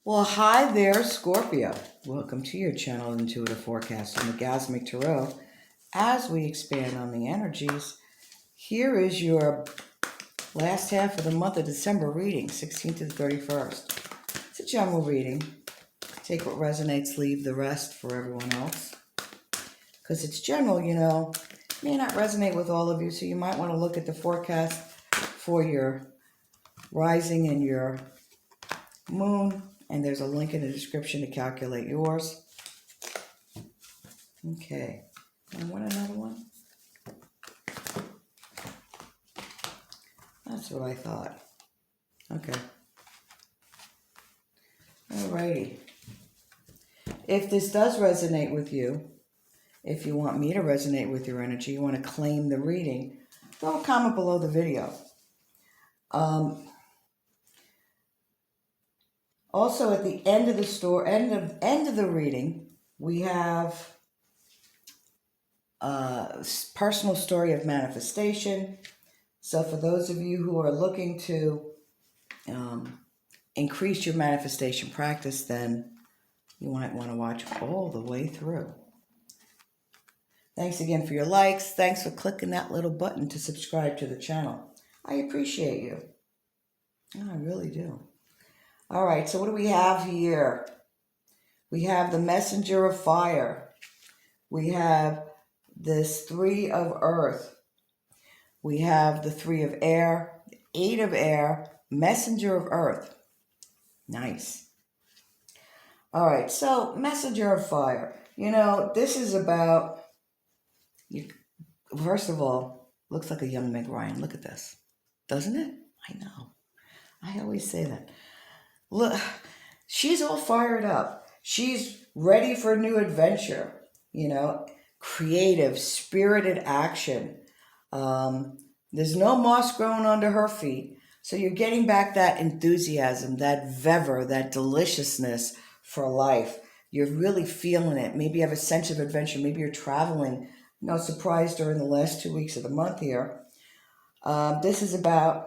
Well, hi there, Scorpio. Welcome to your channel, Intuitive Forecast on the WAKEUP Tarot. As we expand on the energies, here is your last half of the month of December reading, 16th to the 31st. It's a general reading. Take what resonates, leave the rest for everyone else. Because it's general, it may not resonate with all of you, so you might want to look at the forecast for your rising and your moon. And there's a link in the description to calculate yours. Okay. I want another one. That's what I thought. Okay. Alrighty. If this does resonate with you, if you want me to resonate with your energy, you want to claim the reading, throw a comment below the video. Also, at the end of the end of the reading, we have a personal story of manifestation. So for those of you who are looking to increase your manifestation practice, then you might want to watch all the way through. Thanks again for your likes. Thanks for clicking that little button to subscribe to the channel. I appreciate you. I really do. All right, so what do we have here? We have the Messenger of Fire. We have this 3 of Earth. We have the 3 of Air, 8 of Air, Messenger of Earth. Nice. All right, so Messenger of Fire. This is about, first of all, looks like a young Meg Ryan. Look at this. Doesn't it? I know. I always say that. Look, she's all fired up. She's ready for a new adventure, creative, spirited action. There's no moss growing under her feet. So you're getting back that enthusiasm, that verve, that deliciousness for life. You're really feeling it. Maybe you have a sense of adventure. Maybe you're traveling. No surprise during the last 2 weeks of the month here. This is about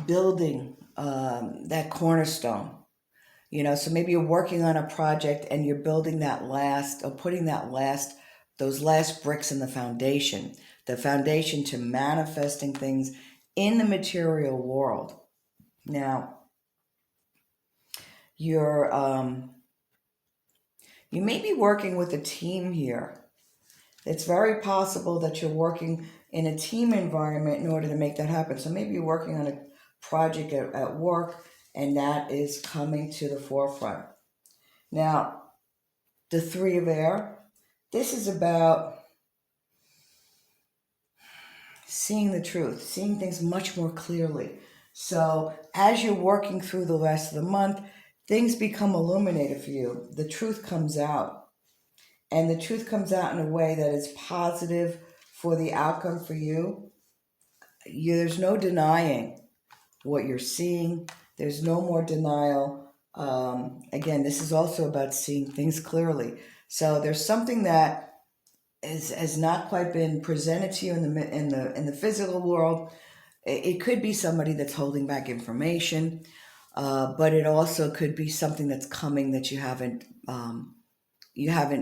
building that cornerstone. So maybe you're working on a project and you're building putting those last bricks in the foundation to manifesting things in the material world. Now, you may be working with a team here. It's very possible that you're working in a team environment in order to make that happen. So maybe you're working on a project at work, and that is coming to the forefront. Now, the 3 of Air, this is about seeing the truth, seeing things much more clearly. So as you're working through the rest of the month, things become illuminated for you. The truth comes out. And the truth comes out in a way that is positive for the outcome for you. There's no denying what you're seeing. There's no more denial. Again, this is also about seeing things clearly. So there's something that has not quite been presented to you in the physical world. It could be somebody that's holding back information, but it also could be something that's coming that it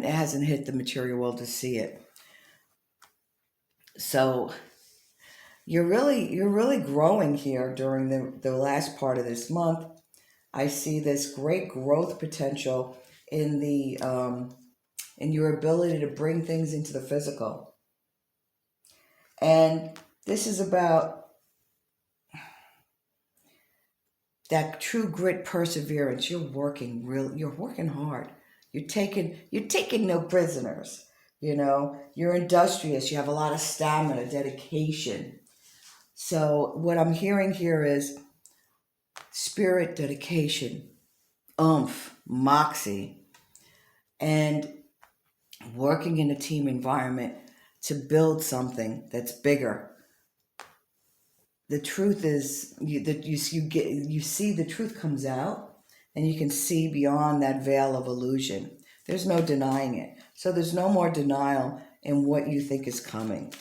hasn't hit the material world to see it. So you're really growing here during the last part of this month. I see this great growth potential in your ability to bring things into the physical. And this is about that true grit, perseverance. You're working hard. You're taking no prisoners. You're industrious. You have a lot of stamina, dedication. So what I'm hearing here is spirit, dedication, oomph, moxie, and working in a team environment to build something that's bigger. The truth is you see the truth comes out, and you can see beyond that veil of illusion. There's no denying it. So there's no more denial in what you think is coming.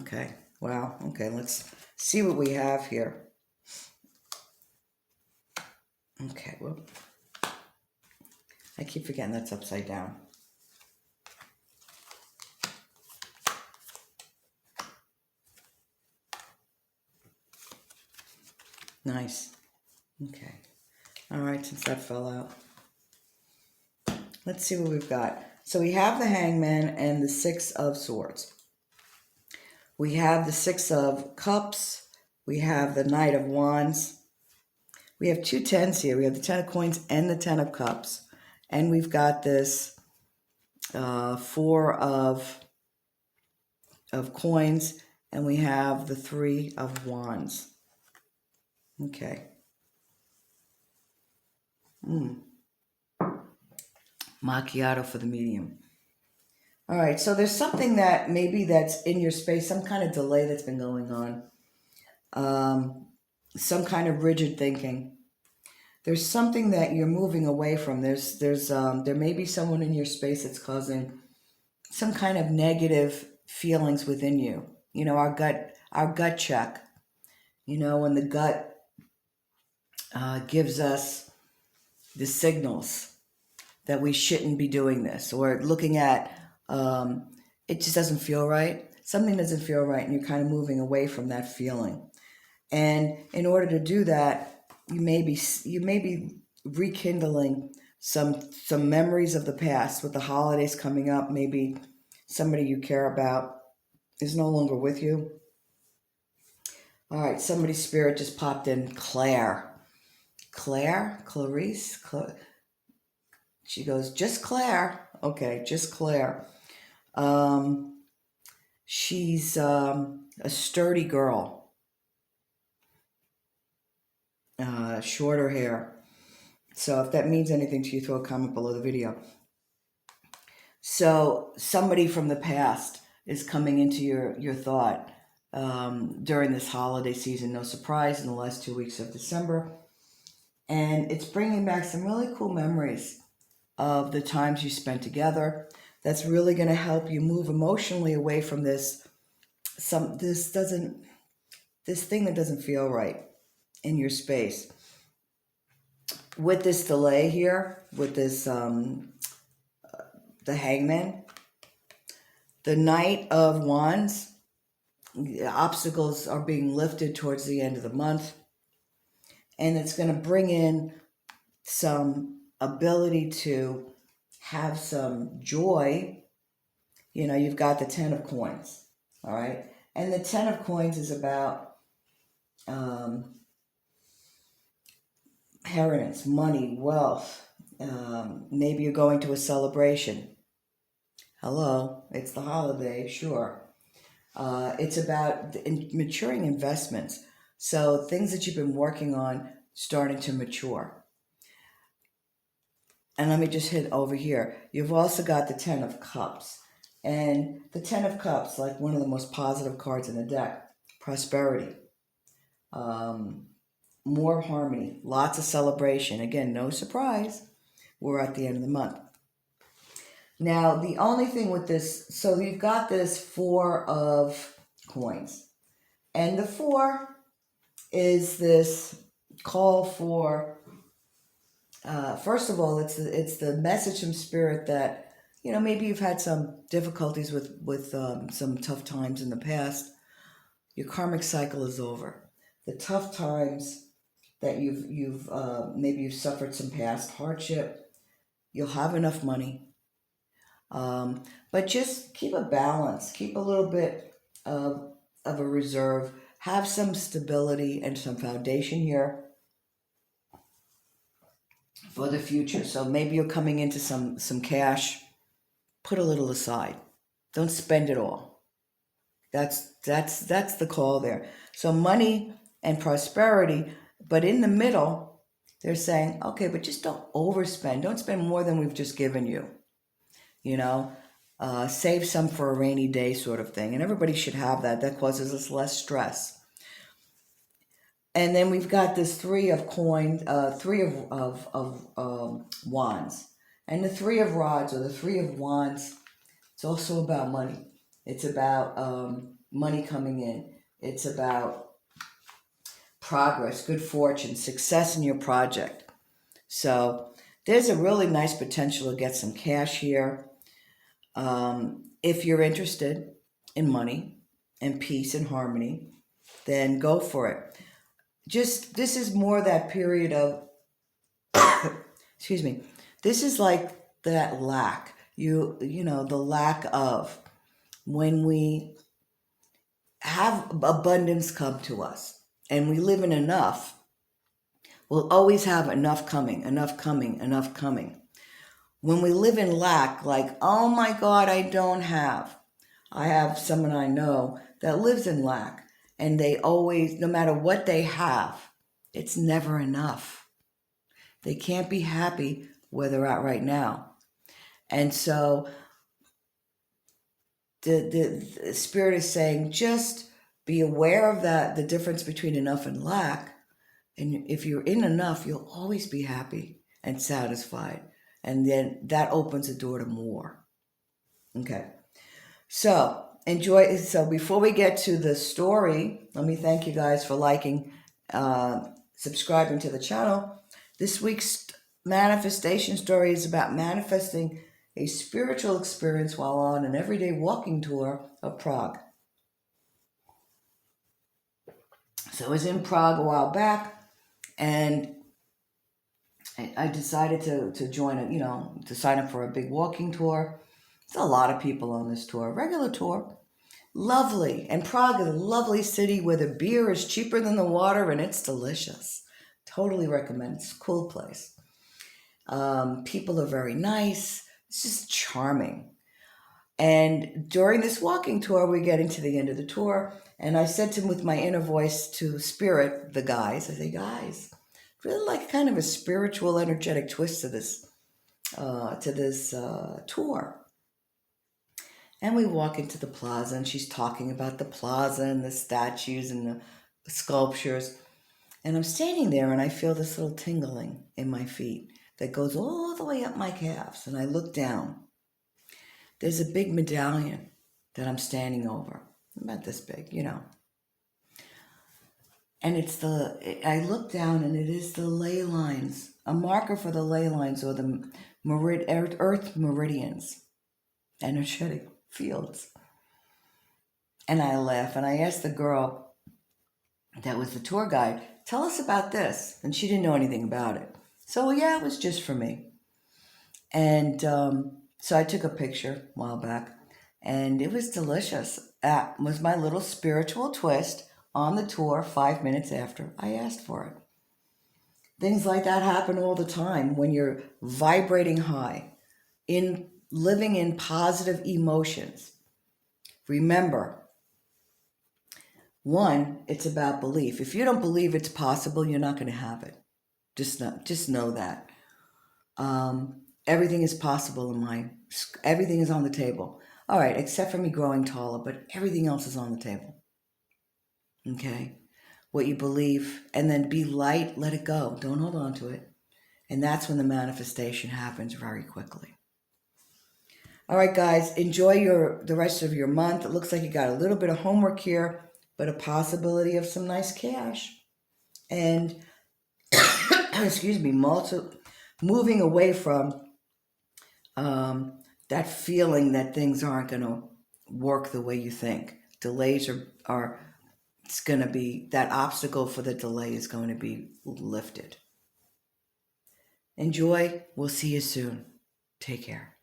Okay. Wow. Okay, let's see what we have here. Okay, well, I keep forgetting that's upside down. Nice. Okay. All right, since that fell out. Let's see what we've got. So we have the Hangman and the Six of Swords. We have the Six of Cups. We have the Knight of Wands. We have two tens here. We have the Ten of Coins and the Ten of Cups. And we've got this Four of Coins. And we have the Three of Wands. Okay. Macchiato for the medium. All right, so there's something that maybe that's in your space, some kind of delay that's been going on, some kind of rigid thinking. There's something that you're moving away from. There may be someone in your space that's causing some kind of negative feelings within you. You know, our gut check. You know, when the gut gives us the signals that we shouldn't be doing this, or looking at it just doesn't feel right. Something doesn't feel right, and you're kind of moving away from that feeling. And in order to do that, you may be rekindling some memories of the past. With the holidays coming up, maybe somebody you care about is no longer with you. All right, somebody's spirit just popped in. Clarice. She goes, just Claire. Okay, just Claire. She's a sturdy girl. Shorter hair. So if that means anything to you, throw a comment below the video. So somebody from the past is coming into your thought during this holiday season. No surprise, in the last 2 weeks of December. And it's bringing back some really cool memories of the times you spent together. That's really going to help you move emotionally away from this thing that doesn't feel right in your space. With this delay here, with this the Hangman, the Knight of Wands, the obstacles are being lifted towards the end of the month, and it's going to bring in some ability to have some joy. You know, you've got the Ten of Coins, all right? And the Ten of Coins is about inheritance, money, wealth. Maybe you're going to a celebration. Hello, it's the holiday, sure. It's about maturing investments. So things that you've been working on starting to mature. And let me just hit over here. You've also got the Ten of Cups. And the Ten of Cups, like one of the most positive cards in the deck. Prosperity. More harmony. Lots of celebration. Again, no surprise. We're at the end of the month. Now, the only thing with this, so you've got this Four of Coins. And the Four is this call for... first of all, it's the message from Spirit that, you know, maybe you've had some difficulties with some tough times in the past. Your karmic cycle is over. The tough times that maybe you've suffered some past hardship. You'll have enough money, but just keep a balance. Keep a little bit of a reserve. Have some stability and some foundation here for the future. So maybe you're coming into some cash. Put a little aside. Don't spend it all. That's the call there. So money and prosperity, but in the middle, they're saying, okay, but just don't overspend. Don't spend more than we've just given you. You know, save some for a rainy day sort of thing. And everybody should have that. That causes us less stress. And then we've got this Three of Wands. And the Three of Rods, or the Three of Wands, it's also about money. It's about money coming in. It's about progress, good fortune, success in your project. So there's a really nice potential to get some cash here. If you're interested in money and peace and harmony, then go for it. This is more that period of, excuse me, this is like that lack. The lack of, when we have abundance come to us and we live in enough, we'll always have enough coming, enough coming, enough coming. When we live in lack, like, oh my God, I don't have. I have someone I know that lives in lack, and they always, no matter what they have, it's never enough. They can't be happy where they're at right now. And so the Spirit is saying, just be aware of that, the difference between enough and lack. And if you're in enough, you'll always be happy and satisfied. And then that opens the door to more. Okay. So enjoy. So before we get to the story, let me thank you guys for liking, subscribing to the channel. This week's manifestation story is about manifesting a spiritual experience while on an everyday walking tour of Prague. So I was in Prague a while back, and I decided to join to sign up for a big walking tour. There's a lot of people on this tour, regular tour. Lovely. And Prague is a lovely city where the beer is cheaper than the water, and it's delicious. Totally recommend. It's a cool place. People are very nice. It's just charming. And during this walking tour, we're getting to the end of the tour, and I said to him with my inner voice to Spirit, the guys, I say, guys, really like kind of a spiritual, energetic twist to this tour. And we walk into the plaza, and she's talking about the plaza and the statues and the sculptures. And I'm standing there, and I feel this little tingling in my feet that goes all the way up my calves. And I look down. There's a big medallion that I'm standing over, about this big, And I look down, and it is the ley lines, a marker for the ley lines, or the earth meridians, energetic fields. And I laugh, and I ask the girl that was the tour guide, tell us about this. And she didn't know anything about it. So, yeah, it was just for me. And so I took a picture a while back, and it was delicious. That was my little spiritual twist on the tour 5 minutes after I asked for it. Things like that happen all the time when you're vibrating high, living in positive emotions. Remember, one, it's about belief. If you don't believe it's possible, you're not going to have it. Just know that. Everything is possible in mine. Everything is on the table. All right, except for me growing taller, but everything else is on the table. Okay? What you believe, and then be light, let it go. Don't hold on to it. And that's when the manifestation happens very quickly. All right, guys, enjoy the rest of your month. It looks like you got a little bit of homework here, but a possibility of some nice cash. And, excuse me, moving away from that feeling that things aren't going to work the way you think. Delays it's going to be, that obstacle for the delay is going to be lifted. Enjoy. We'll see you soon. Take care.